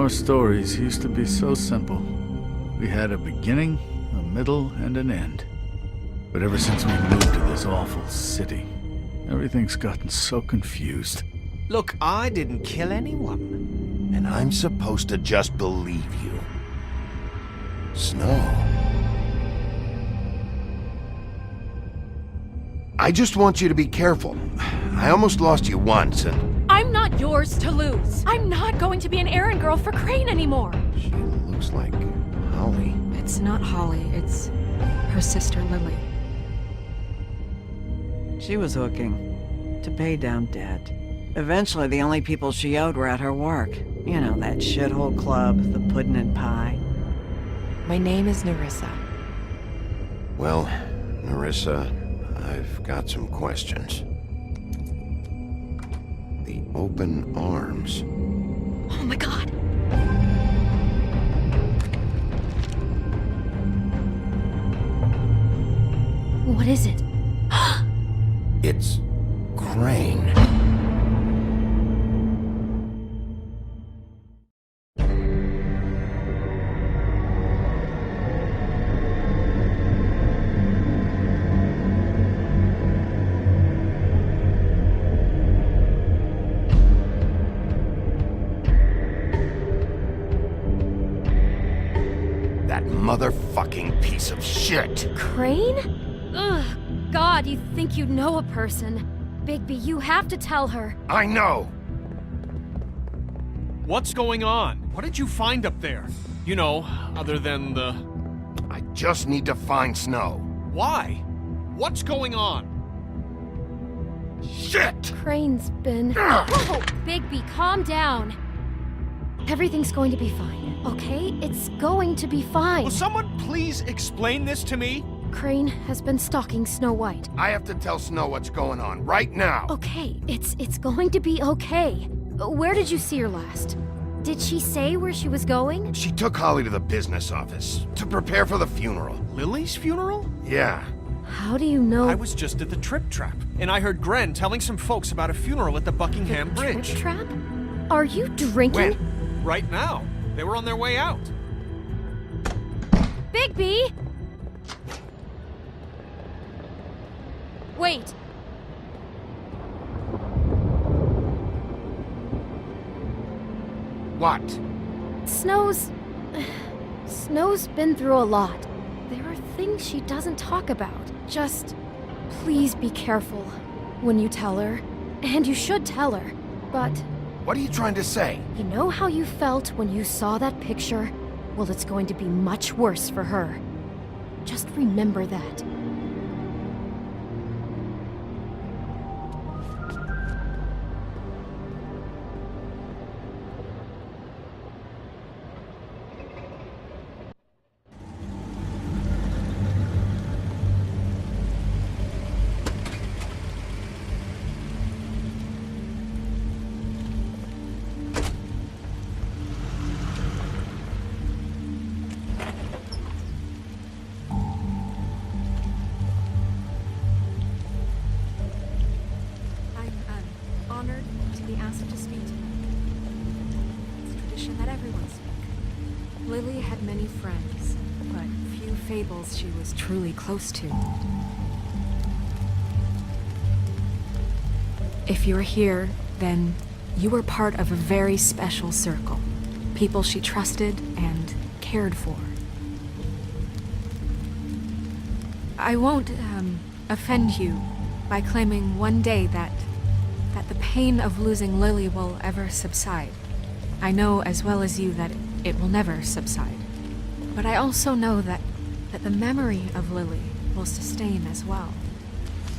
Our stories used to be so simple. We had a beginning, a middle, and an end. But ever since we moved to this awful city, everything's gotten so confused. Look, I didn't kill anyone. And I'm supposed to just believe you. Snow. I just want you to be careful. I almost lost you once, and... I'm not yours to lose. I'm not going to be an errand girl for Crane anymore. She looks like Holly. It's not Holly, it's her sister Lily. She was hooking to pay down debt. Eventually, the only people she owed were at her work. You know, that shithole club, the Puddin' and Pie. My name is Nerissa. Well, Nerissa, I've got some questions. The open arms. Oh my god. What is it? It's Crane. That motherfucking piece of shit. Crane? Ugh. God, you think you know a person. Bigby, you have to tell her. I know. What's going on? What did you find up there? You know, other than the... I just need to find Snow. Why? What's going on? Shit! Crane's been... Whoa! Bigby, calm down. Everything's going to be fine, okay? It's going to be fine. Will someone please explain this to me? Crane has been stalking Snow White. I have to tell Snow what's going on right now. Okay, it's going to be okay. Where did you see her last? Did she say where she was going? She took Holly to the business office to prepare for the funeral. Lily's funeral? Yeah. How do you know? I was just at the Trip Trap, and I heard Gren telling some folks about a funeral at the Buckingham Bridge. Trip Trap? Are you drinking? When? Right now. They were on their way out. Bigby! Wait. What? Snow's been through a lot. There are things she doesn't talk about. Just please be careful when you tell her. And you should tell her. But What are you trying to say? you know how you felt when you saw that picture? Well, it's going to be much worse for her. Just remember that. Honored to be asked to speak to them. It's tradition that everyone speak. Lily had many friends, but few fables she was truly close to. If you're here, then you were part of a very special circle. People she trusted and cared for. I won't, offend you by claiming one day that the pain of losing Lily will ever subside. I know as well as you that it will never subside. But I also know that the memory of Lily will sustain as well.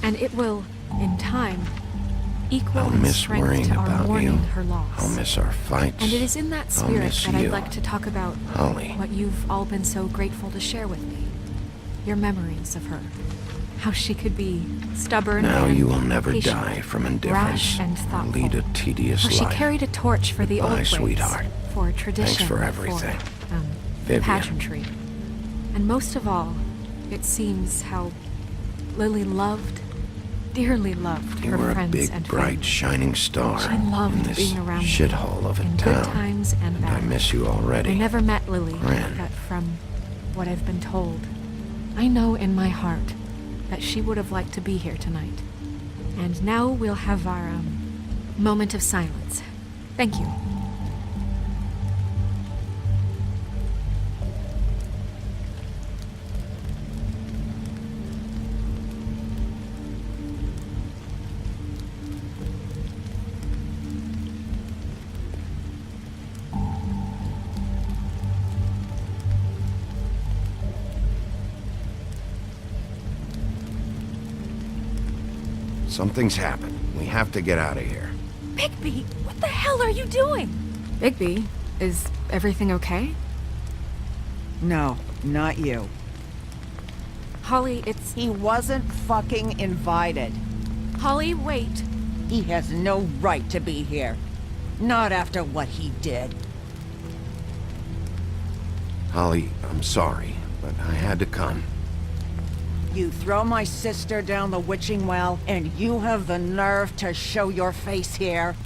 And it will, in time, equal I'll in miss strength worrying to our about mourning you. her loss. I'll miss our fights. And it is in that I'll spirit miss that I'd you, like to talk about Holly. what you've all been so grateful to share with me. Your memories of her. How she could be stubborn Now and you will never patient, die from indifference rash and or thoughtful. lead a tedious How she life. carried a torch for the Goodbye, old ways, sweetheart. for tradition, Thanks for everything. Vivian. Pageantry. And most of all, it seems how Lily loved dearly loved You her were a friends big, and bright, family. shining star I loved in this being around them, shithole of a in town. good times and And I bad. miss you already. I never met Lily, Gran. but from what I've been told, I know in my heart that she would have liked to be here tonight. And now we'll have our, moment of silence. Thank you. Something's happened. We have to get out of here. Bigby, what the hell are you doing? Bigby, is everything okay? No, not you. Holly, it's... He wasn't fucking invited. Holly, wait. He has no right to be here. Not after what he did. Holly, I'm sorry, but I had to come. You throw my sister down the witching well, and you have the nerve to show your face here?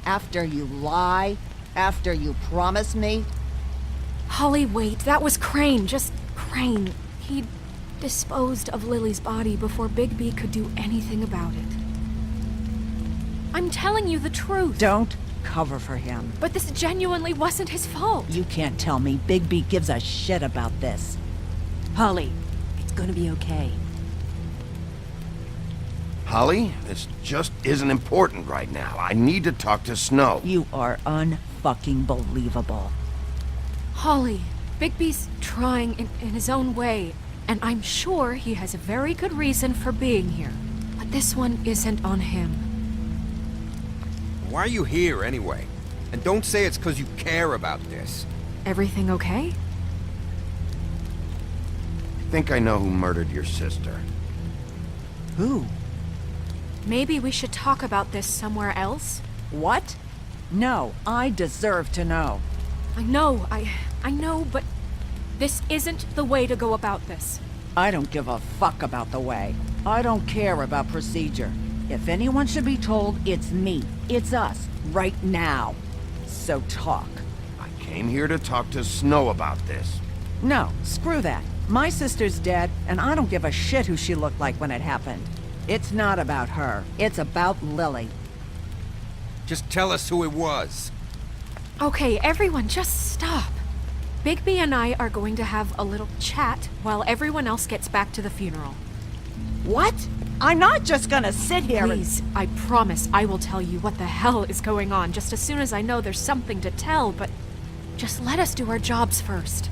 After you lie? After you promise me? Holly, wait. That was Crane. Just Crane. He disposed of Lily's body before Bigby could do anything about it. I'm telling you the truth. Don't cover for him. But this genuinely wasn't his fault. You can't tell me Bigby gives a shit about this. Holly, it's gonna be okay. Holly, this just isn't important right now. I need to talk to Snow. You are unfucking believable. Holly, Bigby's trying in his own way, and I'm sure he has a very good reason for being here. But this one isn't on him. Why are you here, anyway? And don't say it's because you care about this. Everything okay? I think I know who murdered your sister. Who? Maybe we should talk about this somewhere else? What? No, I deserve to know. I know, but this isn't the way to go about this. I don't give a fuck about the way. I don't care about procedure. If anyone should be told, it's me. It's us, right now. So talk. I came here to talk to Snow about this. No, screw that. My sister's dead, and I don't give a shit who she looked like when it happened. It's not about her. It's about Lily. Just tell us who it was. Okay, everyone, just stop. Bigby and I are going to have a little chat while everyone else gets back to the funeral. What? I'm not just gonna sit here Please, I promise I will tell you what the hell is going on just as soon as I know there's something to tell, but just let us do our jobs first.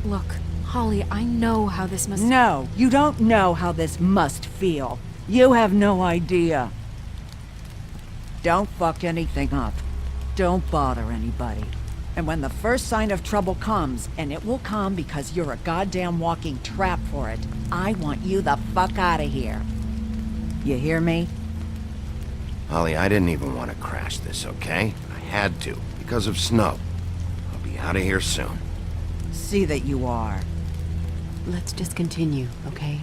Look, Holly, I know how this must... No, you don't know how this must feel. You have no idea. Don't fuck anything up. Don't bother anybody. And when the first sign of trouble comes, and it will come because you're a goddamn walking trap for it, I want you the fuck out of here. You hear me? Holly, I didn't even want to crash this, okay? I had to, because of Snow. I'll be out of here soon. See that you are. Let's just continue, okay?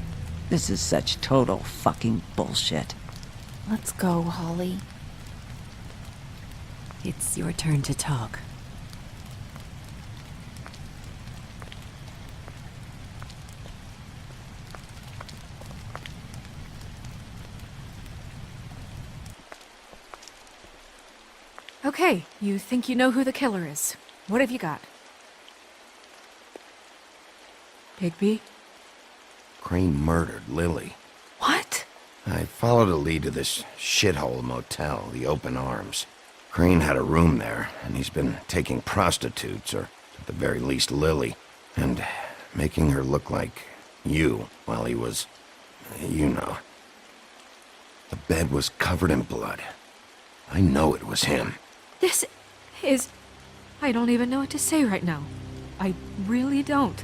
This is such total fucking bullshit. Let's go, Holly. It's your turn to talk. Okay, you think you know who the killer is. What have you got? Bigby? Crane murdered Lily. What? I followed a lead to this shithole motel, the Open Arms. Crane had a room there, and he's been taking prostitutes, or at the very least Lily, and making her look like you while he was, you know. The bed was covered in blood. I know it was him. This is... I don't even know what to say right now. I really don't.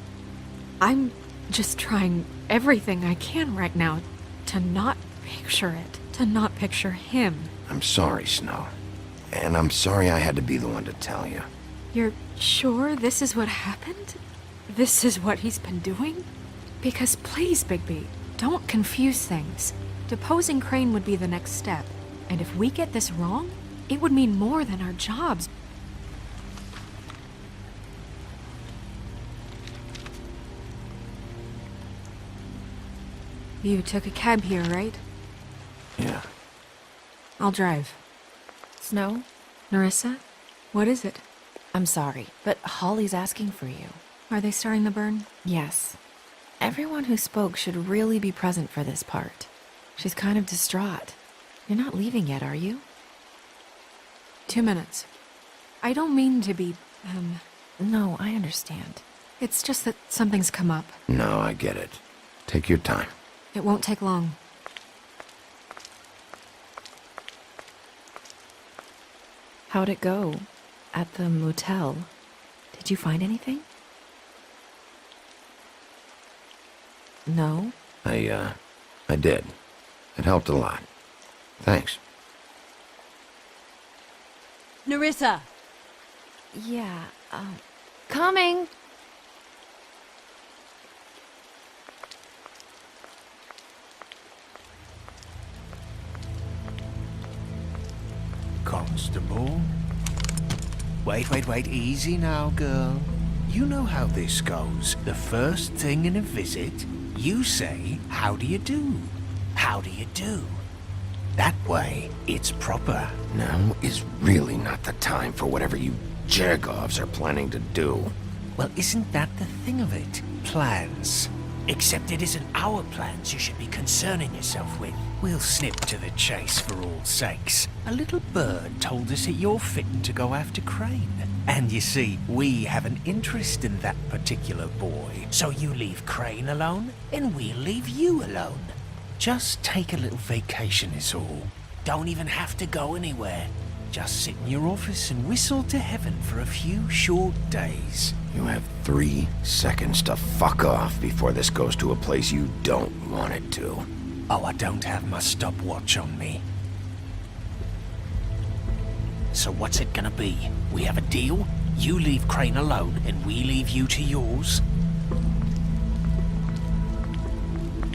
I'm just trying everything I can right now to not picture it, to not picture him. I'm sorry, Snow. And I'm sorry I had to be the one to tell you. You're sure this is what happened? This is what he's been doing? Because please, Bigby, Don't confuse things. Deposing Crane would be the next step. And if we get this wrong, it would mean more than our jobs. You took a cab here, right? Yeah. I'll drive. Snow, Nerissa? What is it? I'm sorry, but Holly's asking for you. Are they starting the burn? Yes. Everyone who spoke should really be present for this part. She's kind of distraught. You're not leaving yet, are you? 2 minutes. I don't mean to be, No, I understand. It's just that something's come up. No, I get it. Take your time. It won't take long. How'd it go? At the motel? Did you find anything? No? I did. It helped a lot. Thanks. Nerissa! Yeah, Coming! Constable? Wait, easy now, girl. You know how this goes. The first thing in a visit, you say, "How do you do? How do you do?" That way, it's proper. Now is really not the time for whatever you Jergovs are planning to do. Well, isn't that the thing of it? Plans. Except it isn't our plans you should be concerning yourself with. We'll snip to the chase for all sakes. A little bird told us that you're fitting to go after Crane. And you see, we have an interest in that particular boy. So you leave Crane alone, and we'll leave you alone. Just take a little vacation is all. Don't even have to go anywhere. Just sit in your office and whistle to heaven for a few short days. You have 3 seconds to fuck off before this goes to a place you don't want it to. Oh, I don't have my stopwatch on me. So what's it gonna be? We have a deal? You leave Crane alone, and we leave you to yours?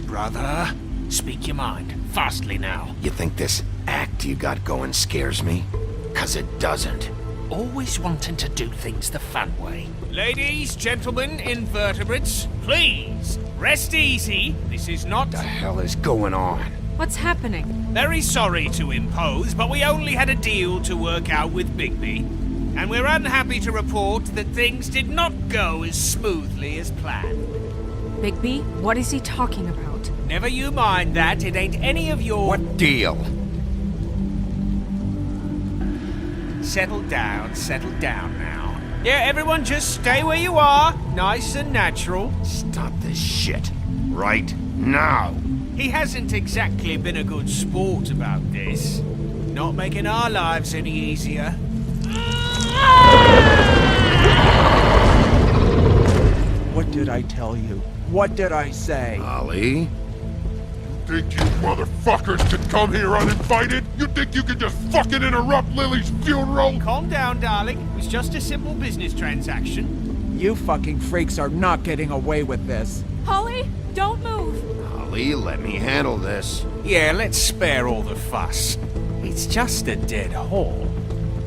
Brother, speak your mind. Fastly now. You think this act you got going scares me? 'Cause it doesn't. Always wanting to do things the fun way. Ladies, gentlemen, invertebrates, please, rest easy. This is not... What the hell is going on? What's happening? Very sorry to impose, but we only had a deal to work out with Bigby. And we're unhappy to report that things did not go as smoothly as planned. Bigby, what is he talking about? Never you mind that, it ain't any of your... What deal? Settle down now. Yeah, everyone just stay where you are, nice and natural. Stop this shit. Right now. He hasn't exactly been a good sport about this. Not making our lives any easier. What did I tell you? What did I say? Ollie? Think you motherfuckers could come here uninvited? You think you could just fucking interrupt Lily's funeral? Calm down, darling. It was just a simple business transaction. You fucking freaks are not getting away with this. Holly, don't move! Ollie, let me handle this. Yeah, let's spare all the fuss. It's just a dead hole.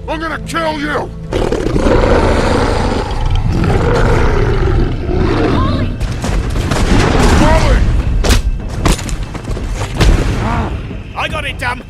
I'm gonna kill you! Holly! I got it, damn!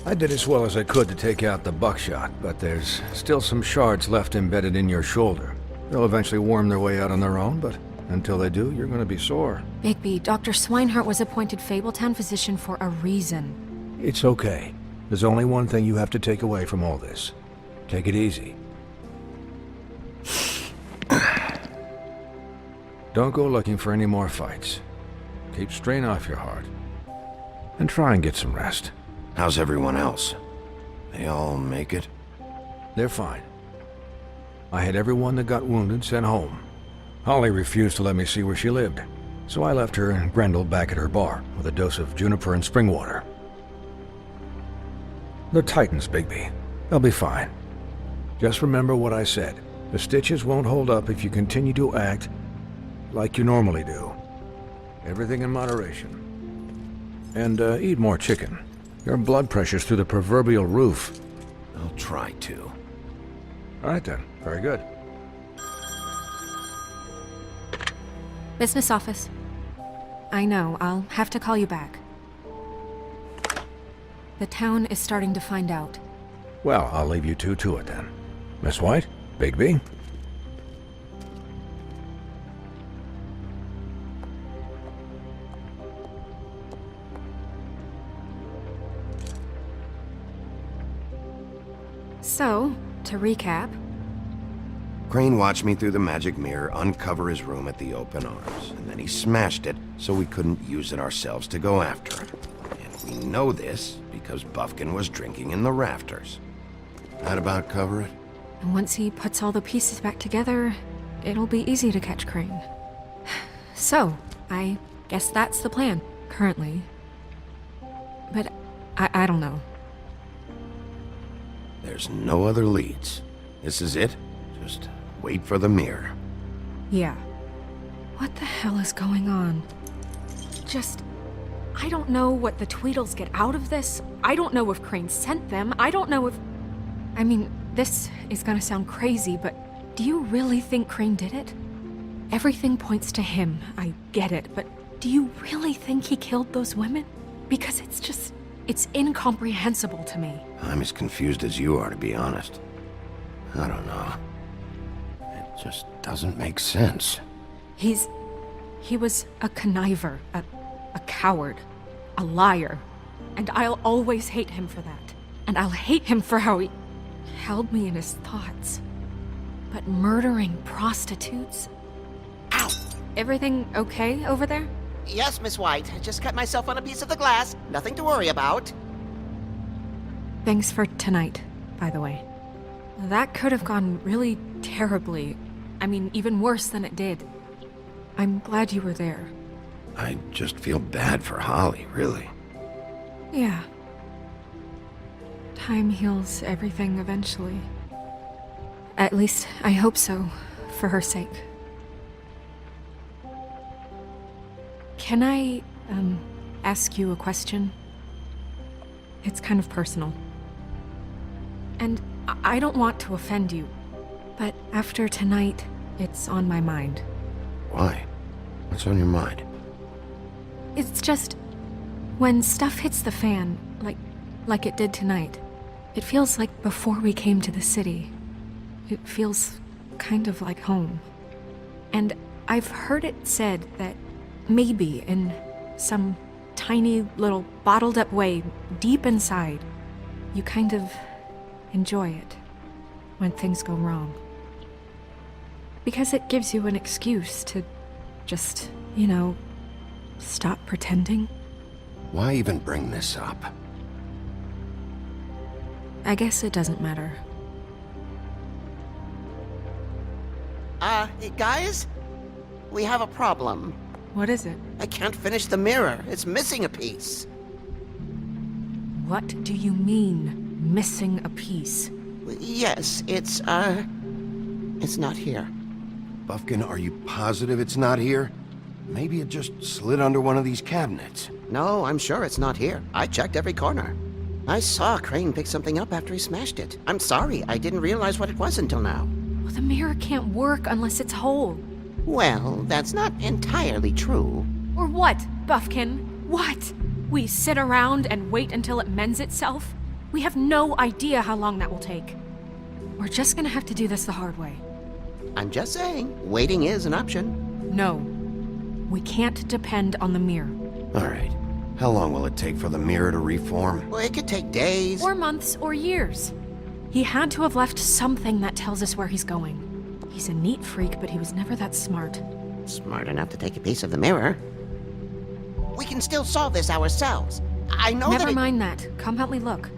I did as well as I could to take out the buckshot, but there's still some shards left embedded in your shoulder. They'll eventually worm their way out on their own, but until they do, you're gonna be sore. Bigby, Dr. Swinehart was appointed Fabletown physician for a reason. It's okay. There's only one thing you have to take away from all this. Take it easy. Don't go looking for any more fights. Keep strain off your heart. And try and get some rest. How's everyone else? They all make it? They're fine. I had everyone that got wounded sent home. Holly refused to let me see where she lived, so I left her and Grendel back at her bar with a dose of juniper and spring water. They're Titans, Bigby. They'll be fine. Just remember what I said. The stitches won't hold up if you continue to act like you normally do. Everything in moderation. And eat more chicken. Your blood pressure's through the proverbial roof. I'll try to. All right then. Very good. Business office. I know, I'll have to call you back. The town is starting to find out. Well, I'll leave you two to it then. Miss White? Bigby? So, to recap, Crane watched me through the magic mirror uncover his room at the open arms, and then he smashed it so we couldn't use it ourselves to go after it. And we know this because Buffkin was drinking in the rafters. That about cover it? and once he puts all the pieces back together, it'll be easy to catch Crane. So, I guess that's the plan, currently. But I don't know. There's no other leads. This is it. Just wait for the mirror. Yeah. What the hell is going on? I don't know what the Tweedles get out of this. I don't know if Crane sent them. I don't know if... I mean, this is gonna sound crazy, but do you really think Crane did it? Everything points to him. I get it, but do you really think he killed those women? Because it's incomprehensible to me. I'm as confused as you are, to be honest. I don't know. It just doesn't make sense. He was a conniver, a coward, a liar. And I'll always hate him for that. And I'll hate him for how he held me in his thoughts. But murdering prostitutes? Ow! Everything okay over there? Yes, Miss White. Just cut myself on a piece of the glass. Nothing to worry about. Thanks for tonight, by the way. That could have gone really terribly. I mean, even worse than it did. I'm glad you were there. I just feel bad for Holly, really. Yeah. Time heals everything eventually. At least, I hope so, for her sake. Can I, ask you a question? It's kind of personal. And I don't want to offend you, but after tonight, it's on my mind. Why? What's on your mind? It's just, when stuff hits the fan, like it did tonight, it feels like before we came to the city. It feels kind of like home. And I've heard it said that maybe in some tiny little bottled up way deep inside, you kind of enjoy it when things go wrong. Because it gives you an excuse to just, stop pretending. Why even bring this up? I guess it doesn't matter. Guys? We have a problem. What is it? I can't finish the mirror. It's missing a piece. What do you mean, missing a piece? Yes, it's not here. Buffkin, are you positive it's not here? Maybe it just slid under one of these cabinets. No, I'm sure it's not here. I checked every corner. I saw Crane pick something up after he smashed it. I'm sorry, I didn't realize what it was until now. Well, the mirror can't work unless it's whole. Well, that's not entirely true. Or what, Buffkin? What? We sit around and wait until it mends itself? We have no idea how long that will take. We're just gonna have to do this the hard way. I'm just saying, waiting is an option. No. We can't depend on the mirror. All right. How long will it take for the mirror to reform? Well, it could take days. Or months, or years. He had to have left something that tells us where he's going. He's a neat freak, but he was never that smart. Smart enough to take a piece of the mirror. We can still solve this ourselves. I know that Never mind that. Come help me look.